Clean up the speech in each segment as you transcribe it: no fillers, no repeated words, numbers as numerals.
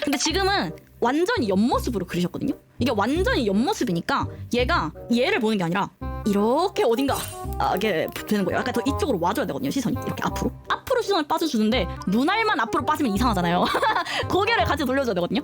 근데 지금은 완전히 옆모습으로 그리셨거든요. 이게 완전히 옆모습이니까 얘가 얘를 보는 게 아니라 이렇게 어딘가 이게 되는 거예요. 약간 더 이쪽으로 와줘야 되거든요. 시선이 이렇게 앞으로 시선을 빠져주는데 눈알만 앞으로 빠지면 이상하잖아요. 고개를 같이 돌려줘야 되거든요.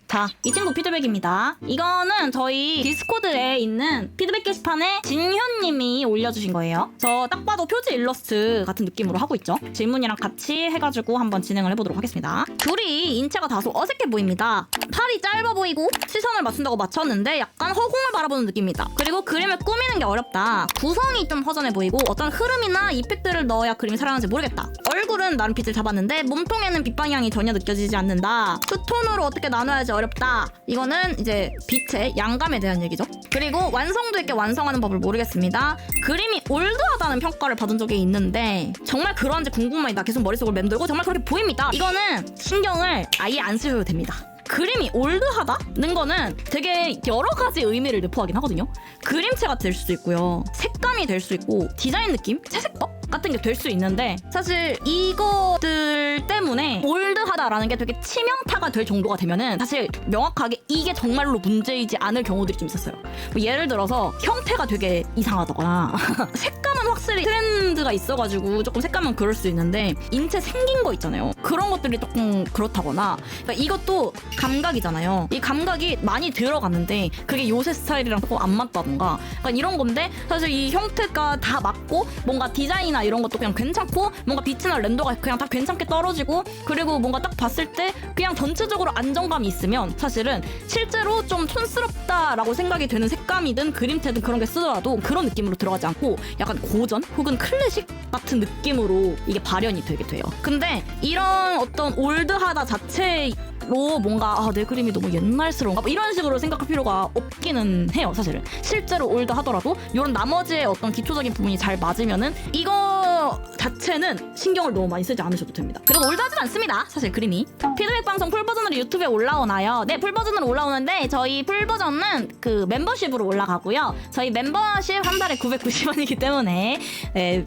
자, 이 친구 피드백입니다. 이거는 저희 디스코드에 있는 피드백 게시판에 진현님이 올려주신 거예요. 저 딱 봐도 표지 일러스트 같은 느낌으로 하고 있죠. 질문이랑 같이 해가지고 한번 진행을 해보도록 하겠습니다. 둘이 인체가 다소 어색해 보입니다. 팔이 짧아 보이고 시선을 맞춘다고 맞췄는데 약간 허공을 바라보는 느낌입니다. 그리고 그림을 꾸미는 게 어렵다. 구성이 좀 허전해 보이고 어떤 흐름이나 이펙트를 넣어야 그림이 살아나는지 모르겠다. 얼굴은 나름 빛을 잡았는데 몸통에는 빛 방향이 전혀 느껴지지 않는다. 투톤으로 어떻게 나눠야지 어렵다. 이거는 이제 빛의 양감에 대한 얘기죠. 그리고 완성도 있게 완성하는 법을 모르겠습니다. 그림이 올드하다는 평가를 받은 적이 있는데 정말 그런지 궁금합니다. 계속 머릿속을 맴돌고 정말 그렇게 보입니다. 이거는 신경을 아예 안 쓰셔도 됩니다. 그림이 올드하다는 거는 되게 여러 가지 의미를 내포하긴 하거든요. 그림체가 될 수도 있고요. 색감이 될 수 있고 디자인 느낌? 채색법? 같은 게 될 수 있는데 사실 이거들 때문에 올드하다라는 게 되게 치명타가 될 정도가 되면은 사실 명확하게 이게 정말로 문제이지 않을 경우들이 좀 있었어요. 뭐 예를 들어서 형태가 되게 이상하다거나 색감은 확실히 트렌드가 있어가지고 조금 색감은 그럴 수 있는데 인체 생긴 거 있잖아요. 그런 것들이 조금 그렇다거나 그러니까 이것도 감각이잖아요. 이 감각이 많이 들어갔는데 그게 요새 스타일이랑 조금 안 맞다던가 그러니까 이런 건데 사실 이 형태가 다 맞고 뭔가 디자인이나 이런 것도 그냥 괜찮고 뭔가 빛이나 랜더가 그냥 다 괜찮게 떨어지고 그리고 뭔가 딱 봤을 때 그냥 전체적으로 안정감이 있으면 사실은 실제로 좀 촌스럽다라고 생각이 되는 색감이든 그림체든 그런 게 쓰더라도 그런 느낌으로 들어가지 않고 약간 고전 혹은 클래식 같은 느낌으로 이게 발현이 되게 돼요. 근데 이런 어떤 올드하다 자체로 뭔가 내 그림이 너무 옛날스러운가 뭐 이런 식으로 생각할 필요가 없기는 해요. 사실은 실제로 올드하더라도 이런 나머지의 어떤 기초적인 부분이 잘 맞으면은 이거 자체는 신경을 너무 많이 쓰지 않으셔도 됩니다. 그리고 올드하진 않습니다. 사실 그림이. 피드백 방송 풀버전으로 유튜브에 올라오나요? 네, 풀버전으로 올라오는데 저희 풀버전은 그 멤버십으로 올라가고요. 저희 멤버십 한 달에 990원이기 때문에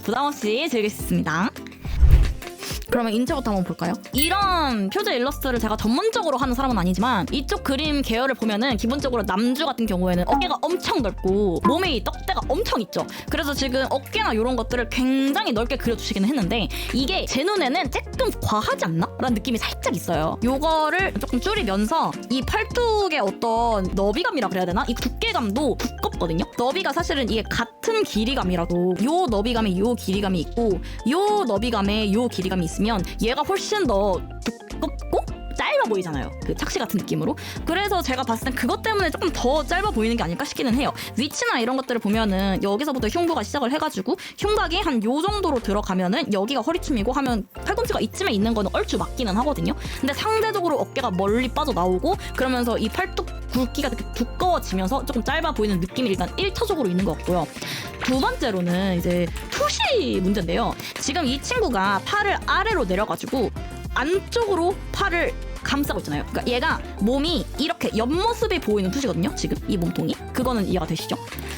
부담없이 즐길 수 있습니다. 그러면 인체부터 한번 볼까요? 이런 표제 일러스트를 제가 전문적으로 하는 사람은 아니지만 이쪽 그림 계열을 보면은 기본적으로 남주 같은 경우에는 어깨가 엄청 넓고 몸에 떡대가 엄청 있죠. 그래서 지금 어깨나 이런 것들을 굉장히 넓게 그려주시기는 했는데 이게 제 눈에는 조금 과하지 않나? 라는 느낌이 살짝 있어요. 요거를 조금 줄이면서 이 팔뚝의 어떤 너비감이라 그래야 되나? 이 두께감도 두껍거든요. 너비가 사실은 이게 같은 길이감이라도 요 너비감에 요 길이감이 있고 요 너비감에 요 길이감이 있으면 얘가 훨씬 더 두껍고 짧아 보이잖아요. 그 착시 같은 느낌으로. 그래서 제가 봤을 땐 그것 때문에 조금 더 짧아 보이는 게 아닐까 싶기는 해요. 위치나 이런 것들을 보면은 여기서부터 흉부가 시작을 해가지고 흉곽이 한 요 정도로 들어가면은 여기가 허리춤이고 하면 팔꿈치가 이쯤에 있는 거는 얼추 맞기는 하거든요. 근데 상대적으로 어깨가 멀리 빠져나오고 그러면서 이 팔뚝 굵기가 되게 두꺼워지면서 조금 짧아 보이는 느낌이 일단 1차적으로 있는 것 같고요. 두 번째로는 이제 투시 문제인데요. 지금 이 친구가 팔을 아래로 내려가지고 안쪽으로 팔을 감싸고 있잖아요. 그러니까 얘가 몸이 이렇게 옆모습이 보이는 투시거든요. 지금 이 몸통이. 그거는 이해가 되시죠?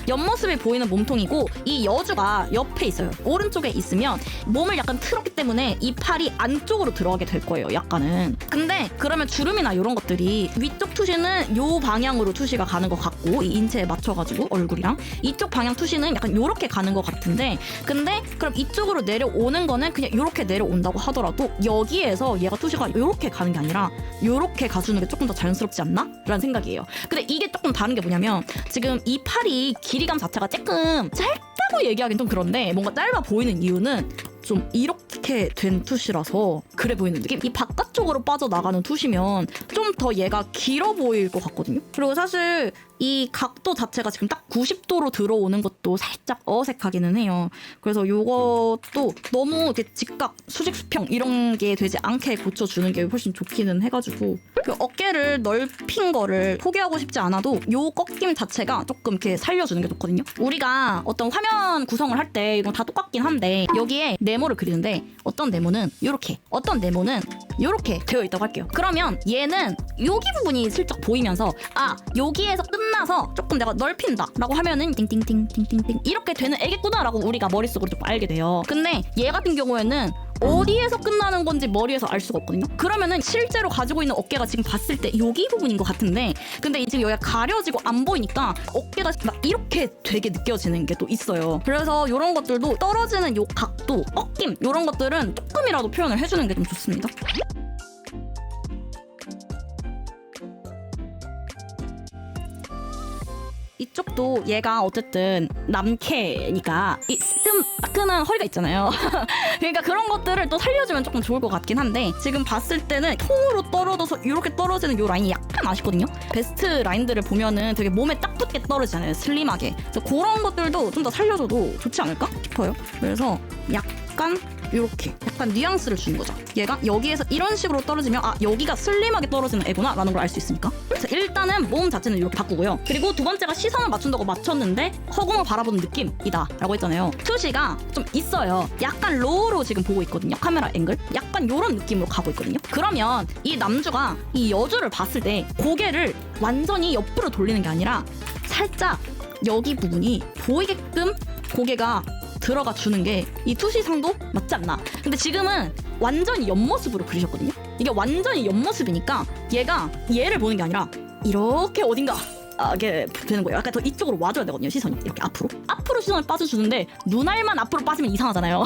옆모습이 보이는 몸통이고 이 여주가 옆에 있어요. 오른쪽에 있으면 몸을 약간 틀었기 때문에 이 팔이 안쪽으로 들어가게 될 거예요. 약간은. 근데 그러면 주름이나 이런 것들이 위쪽 투시는 요 방향으로 투시가 가는 것 같고 이 인체에 맞춰가지고 얼굴이랑 이쪽 방향 투시는 약간 요렇게 가는 것 같은데 근데 그럼 이쪽으로 내려오는 거는 그냥 요렇게 내려온다고 하더라도 여기에서 얘가 투시가 요렇게 가는 게 아니라 요렇게 가주는 게 조금 더 자연스럽지 않나? 라는 생각이에요. 근데 이게 조금 다른 게 뭐냐면 지금 이 팔이 길이감 자체가 조금 짧다고 얘기하긴 좀 그런데 뭔가 짧아 보이는 이유는 좀 이렇게 된 투시라서 그래 보이는 느낌? 이 바깥쪽으로 빠져나가는 투시면 좀 더 얘가 길어 보일 것 같거든요. 그리고 사실 이 각도 자체가 지금 딱 90도로 들어오는 것도 살짝 어색하기는 해요. 그래서 요것도 너무 이렇게 직각, 수직, 수평 이런 게 되지 않게 고쳐주는 게 훨씬 좋기는 해가지고 그 어깨를 넓힌 거를 포기하고 싶지 않아도 요 꺾임 자체가 조금 이렇게 살려주는 게 좋거든요. 우리가 어떤 화면 구성을 할 때 이건 다 똑같긴 한데 여기에 네모를 그리는데 어떤 네모는 요렇게 어떤 네모는 요렇게 되어 있다고 할게요. 그러면 얘는 여기 부분이 슬쩍 보이면서 여기에서 끝나서 조금 내가 넓힌다 라고 하면은 띵띵띵띵띵띵 이렇게 되는 애겠구나 라고 우리가 머릿속으로 좀 알게 돼요. 근데 얘 같은 경우에는 어디에서 끝나는 건지 머리에서 알 수가 없거든요. 그러면은 실제로 가지고 있는 어깨가 지금 봤을 때 여기 부분인 것 같은데, 근데 지금 여기가 가려지고 안 보이니까 어깨가 막 이렇게 되게 느껴지는 게 또 있어요. 그래서 이런 것들도 떨어지는 요 각도, 꺾임 이런 것들은 조금이라도 표현을 해주는 게 좀 좋습니다. 이쪽도 얘가 어쨌든 남캐니까 이 뜨끈한 허리가 있잖아요. 그러니까 그런 것들을 또 살려주면 조금 좋을 것 같긴 한데, 지금 봤을 때는 통으로 떨어져서 이렇게 떨어지는 이 라인이 약간 아쉽거든요. 베스트 라인들을 보면은 되게 몸에 딱 붙게 떨어지잖아요, 슬림하게. 그래서 그런 것들도 좀 더 살려줘도 좋지 않을까 싶어요. 그래서 약간 이렇게 약간 뉘앙스를 주는 거죠. 얘가 여기에서 이런 식으로 떨어지면 아, 여기가 슬림하게 떨어지는 애구나 라는 걸 알 수 있으니까. 그래서 일단은 몸 자체는 이렇게 바꾸고요. 그리고 두 번째가 시선을 맞춘다고 맞췄는데 허공을 바라보는 느낌이다 라고 했잖아요. 투시가 좀 있어요. 약간 로우로 지금 보고 있거든요. 카메라 앵글 약간 이런 느낌으로 가고 있거든요. 그러면 이 남주가 이 여주를 봤을 때 고개를 완전히 옆으로 돌리는 게 아니라 살짝 여기 부분이 보이게끔 고개가 들어가 주는 게 이 투시상도 맞지 않나. 근데 지금은 완전히 옆모습으로 그리셨거든요. 이게 완전히 옆모습이니까 얘를 보는 게 아니라 이렇게 어딘가 이게 되는 거예요. 약간 더 이쪽으로 와줘야 되거든요. 시선이 이렇게 앞으로 시선을 빠져주는데 눈알만 앞으로 빠지면 이상하잖아요.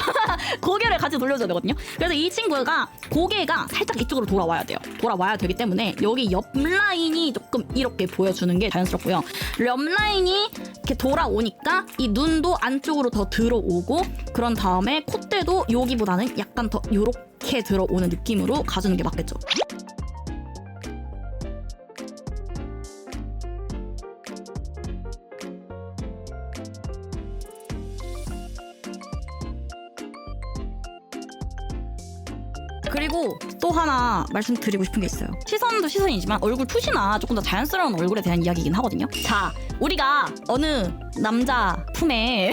고개를 같이 돌려줘야 되거든요. 그래서 이 친구가 고개가 살짝 이쪽으로 돌아와야 되기 때문에 여기 옆 라인이 조금 이렇게 보여주는 게 자연스럽고요. 옆 라인이 이렇게 돌아오니까 이 눈도 안쪽으로 더 들어오고, 그런 다음에 콧대도 여기보다는 약간 더 이렇게 들어오는 느낌으로 가주는 게 맞겠죠. 그리고 또 하나 말씀드리고 싶은 게 있어요. 시선도 시선이지만 얼굴 투시나 조금 더 자연스러운 얼굴에 대한 이야기이긴 하거든요. 자, 우리가 어느 남자 품에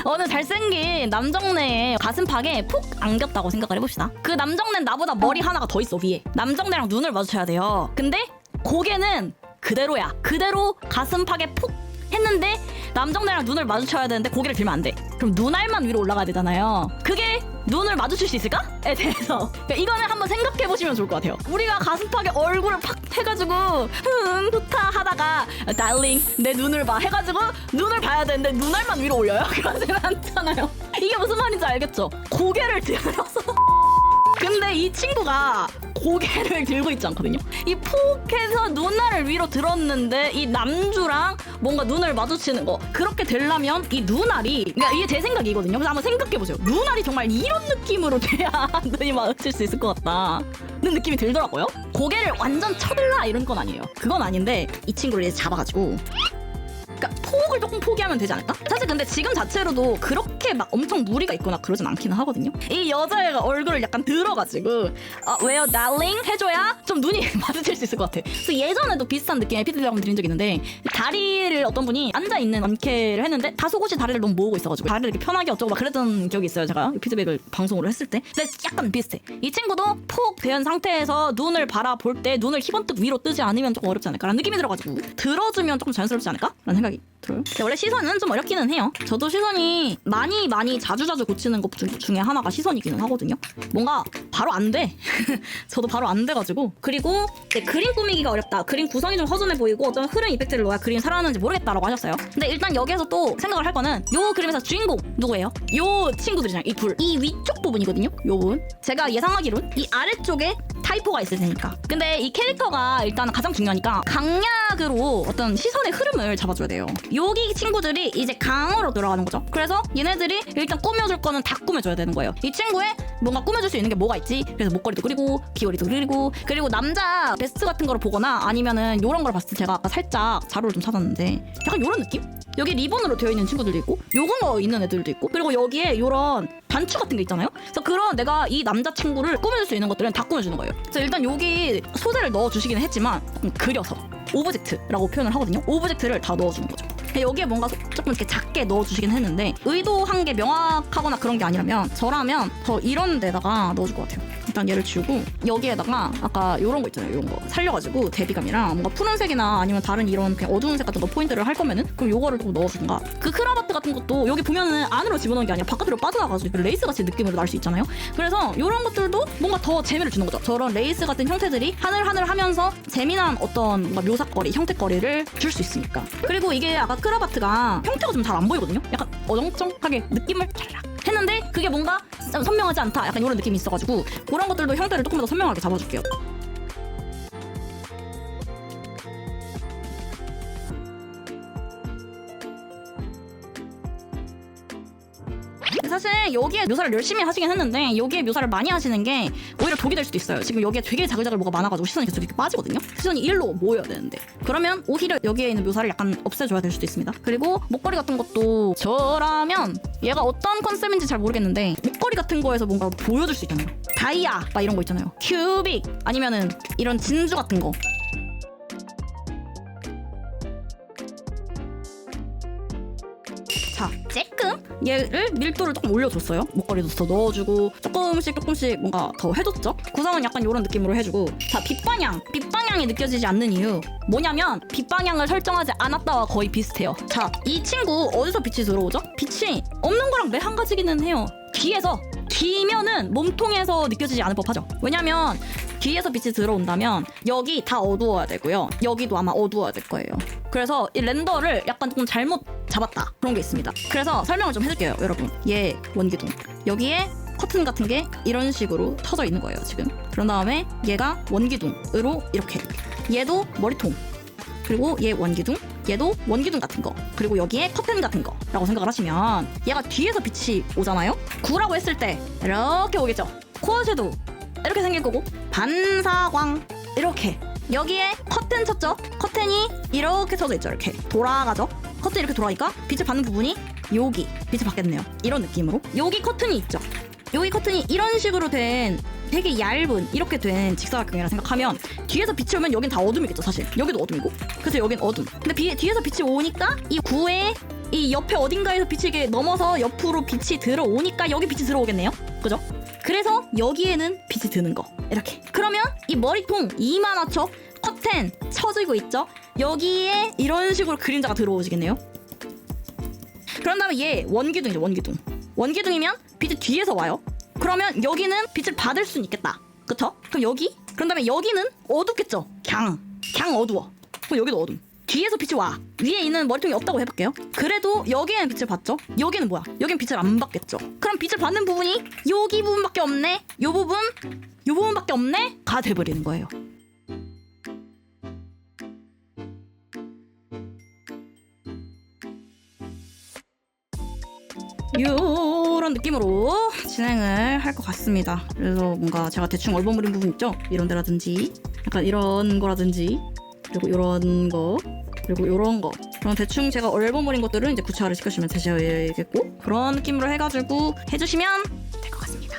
어느 잘생긴 남정네의 가슴팍에 푹 안겼다고 생각을 해봅시다. 그 남정네는 나보다 머리 하나가 더 있어, 위에. 남정네랑 눈을 마주쳐야 돼요. 근데 고개는 그대로야. 그대로 가슴팍에 푹 했는데 남정네랑 눈을 마주쳐야 되는데 고개를 들면 안 돼. 그럼 눈알만 위로 올라가야 되잖아요. 그게 눈을 마주칠 수 있을까?에 대해서 그러니까 이거는 한번 생각해 보시면 좋을 것 같아요. 우리가 가슴팍에 얼굴을 팍 해가지고 좋다 하다가 달링 내 눈을 봐 해가지고 눈을 봐야 되는데 눈알만 위로 올려요? 그러지는 않잖아요. 이게 무슨 말인지 알겠죠? 고개를 들어서 근데 이 친구가 고개를 들고 있지 않거든요. 이 폭해서 눈알을 위로 들었는데 이 남주랑 뭔가 눈을 마주치는 거, 그렇게 되려면 이 눈알이, 그러니까 이게 제 생각이거든요. 그래서 한번 생각해보세요. 눈알이 정말 이런 느낌으로 돼야 눈이 마주칠 수 있을 것 같다는 느낌이 들더라고요. 고개를 완전 쳐들라 이런 건 아니에요. 그건 아닌데 이 친구를 이제 잡아가지고, 그러니까 폭을 조금 포기하면 되지 않을까? 사실 근데 지금 자체로도 그렇게 막 엄청 무리가 있거나 그러진 않기는 하거든요. 이 여자애가 얼굴을 약간 들어가지고 왜요 darling 해줘야 좀 눈이 마주칠 수 있을 것 같아. 그래서 예전에도 비슷한 느낌의 피드백을 한번 드린 적이 있는데, 다리를 어떤 분이 앉아있는 원캐를 했는데 다소곳이 다리를 너무 모으고 있어가지고 다리를 이렇게 편하게 어쩌고 막 그랬던 기억이 있어요. 제가 피드백을 방송으로 했을 때. 근데 약간 비슷해. 이 친구도 폭 된 상태에서 눈을 바라볼 때 눈을 희번뜩 위로 뜨지 않으면 조금 어렵지 않을까 라는 느낌이 들어가지고 들어주면 조금 자연스럽지 않을까? 라는 생각이 들어요. 근데 원래 시선은 좀 어렵기는 해요. 저도 시선이 많이 자주 고치는 것 중에 하나가 시선이기는 하거든요. 뭔가 바로 안 돼. 저도 바로 안 돼가지고. 그리고 그림 꾸미기가 어렵다. 그림 구성이 좀 허전해 보이고 어떤 흐름 이펙트를 넣어야 그림이 살아나는지 모르겠다라고 하셨어요. 근데 일단 여기에서 또 생각을 할 거는 요 그림에서 주인공 누구예요? 요 친구들이잖아요. 이 둘. 이 위쪽 부분이거든요. 요 부분. 제가 예상하기론 이 아래쪽에 타이포가 있을 테니까. 근데 이 캐릭터가 일단 가장 중요하니까 강약으로 어떤 시선의 흐름을 잡아줘야 돼요. 여기 친구들이 이제 강으로 들어가는 거죠. 그래서 얘네들이 일단 꾸며줄 거는 다 꾸며줘야 되는 거예요. 이 친구의 뭔가 꾸며줄 수 있는 게 뭐가 있지? 그래서 목걸이도 그리고 귀걸이도 그리고 남자 베스트 같은 거를 보거나 아니면은 요런 걸 봤을 때 제가 아까 살짝 자료를 좀 찾았는데 약간 요런 느낌? 여기 리본으로 되어 있는 친구들도 있고 요거 있는 애들도 있고, 그리고 여기에 요런 단추 같은 게 있잖아요. 그래서 그런 내가 이 남자친구를 꾸며줄 수 있는 것들은 다 꾸며주는 거예요. 그래서 일단 여기 소재를 넣어주시기는 했지만 그려서 오브젝트라고 표현을 하거든요. 오브젝트를 다 넣어주는 거죠. 여기에 뭔가 조금 이렇게 작게 넣어주시긴 했는데 의도한 게 명확하거나 그런 게 아니라면 저라면 더 이런 데다가 넣어줄 것 같아요. 일단 얘를 지우고 여기에다가 아까 이런 거 있잖아요. 이런 거 살려가지고 대비감이랑 뭔가 푸른색이나 아니면 다른 이런 그냥 어두운 색 같은 거 포인트를 할 거면은 그럼 요거를 좀 넣어주든가. 그 크라바트 같은 것도 여기 보면은 안으로 집어넣은 게 아니라 바깥으로 빠져나가지고 레이스 같이 느낌으로 날 수 있잖아요. 그래서 이런 것들도 뭔가 더 재미를 주는 거죠. 저런 레이스 같은 형태들이 하늘하늘 하면서 재미난 어떤 뭔가 묘사거리, 형태거리를 줄 수 있으니까. 그리고 이게 아까 크라바트가 형태가 좀 잘 안 보이거든요. 약간 어정쩡하게 느낌을 찰락 했는데 그게 뭔가 선명하지 않다. 약간 이런 느낌이 있어가지고 그런 것들도 형태를 조금 더 선명하게 잡아줄게요. 사실 여기에 묘사를 열심히 하시긴 했는데 여기에 묘사를 많이 하시는 게 오히려 독이 될 수도 있어요. 지금 여기에 되게 자글자글 뭐가 많아가지고 시선이 계속 이렇게 빠지거든요. 시선이 일로 모여야 되는데 그러면 오히려 여기에 있는 묘사를 약간 없애줘야 될 수도 있습니다. 그리고 목걸이 같은 것도 저라면 얘가 어떤 컨셉인지 잘 모르겠는데 목걸이 같은 거에서 뭔가 보여줄 수 있잖아요. 다이아 막 이런 거 있잖아요. 큐빅 아니면은 이런 진주 같은 거. 자, 쬐끔 얘를 밀도를 조금 올려줬어요. 목걸이도 더 넣어주고 조금씩 뭔가 더 해줬죠. 구성은 약간 이런 느낌으로 해주고. 자, 빛방향이 느껴지지 않는 이유 뭐냐면 빛방향을 설정하지 않았다와 거의 비슷해요. 자, 이 친구 어디서 빛이 들어오죠? 빛이 없는 거랑 매 한 가지기는 해요. 귀면은 몸통에서 느껴지지 않을 법하죠. 왜냐면 귀에서 빛이 들어온다면 여기 다 어두워야 되고요. 여기도 아마 어두워야 될 거예요. 그래서 이 렌더를 약간 조금 잘못 잡았다 그런 게 있습니다. 그래서 설명을 좀 해줄게요, 여러분. 얘 원기둥 여기에 커튼 같은 게 이런 식으로 터져 있는 거예요, 지금. 그런 다음에 얘가 원기둥으로 이렇게. 얘도 머리통. 그리고 얘 원기둥, 얘도 원기둥 같은 거. 그리고 여기에 커튼 같은 거라고 생각을 하시면 얘가 뒤에서 빛이 오잖아요. 구라고 했을 때 이렇게 오겠죠. 코어 섀도우 이렇게 생길 거고 반사광 이렇게. 여기에 커튼 쳤죠. 커튼이 이렇게 쳐져 있죠. 이렇게 돌아가죠. 커튼이 이렇게 돌아가니까 빛을 받는 부분이 여기 빛을 받겠네요. 이런 느낌으로. 여기 커튼이 있죠. 여기 커튼이 이런 식으로 된 되게 얇은 이렇게 된 직사각형이라 생각하면 뒤에서 빛이 오면 여긴 다 어둠이겠죠. 사실 여기도 어둠이고. 그래서 여긴 어둠. 근데 뒤에서 빛이 오니까 이 구에 이 옆에 어딘가에서 빛이 이게 넘어서 옆으로 빛이 들어오니까 여기 빛이 들어오겠네요. 그죠? 그래서 여기에는 빛이 드는 거 이렇게. 그러면 이 머리통 이만하죠. 커튼 쳐지고 있죠. 여기에 이런 식으로 그림자가 들어오시겠네요. 그런 다음에 얘 원기둥이죠. 원기둥이면 빛이 뒤에서 와요. 그러면 여기는 빛을 받을 수는 있겠다. 그쵸? 그럼 여기? 그런 다음에 여기는 어둡겠죠. 갱 어두워. 그럼 여기도 어둠. 뒤에서 빛이 와. 위에 있는 머리통이 없다고 해볼게요. 그래도 여기에는 빛을 받죠. 여기는 뭐야? 여긴 빛을 안 받겠죠. 그럼 빛을 받는 부분이 여기 부분밖에 없네. 요 부분밖에 없네. 가 돼버리는 거예요. 이런 느낌으로 진행을 할 것 같습니다. 그래서 뭔가 제가 대충 얼버무린 부분 있죠? 이런 데라든지 약간 이런 거라든지 그리고 이런 거 그리고 이런 거 그런 대충 제가 얼버무린 것들은 이제 구체화를 시켜주시면 되셔야겠고 그런 느낌으로 해가지고 해주시면 될 것 같습니다.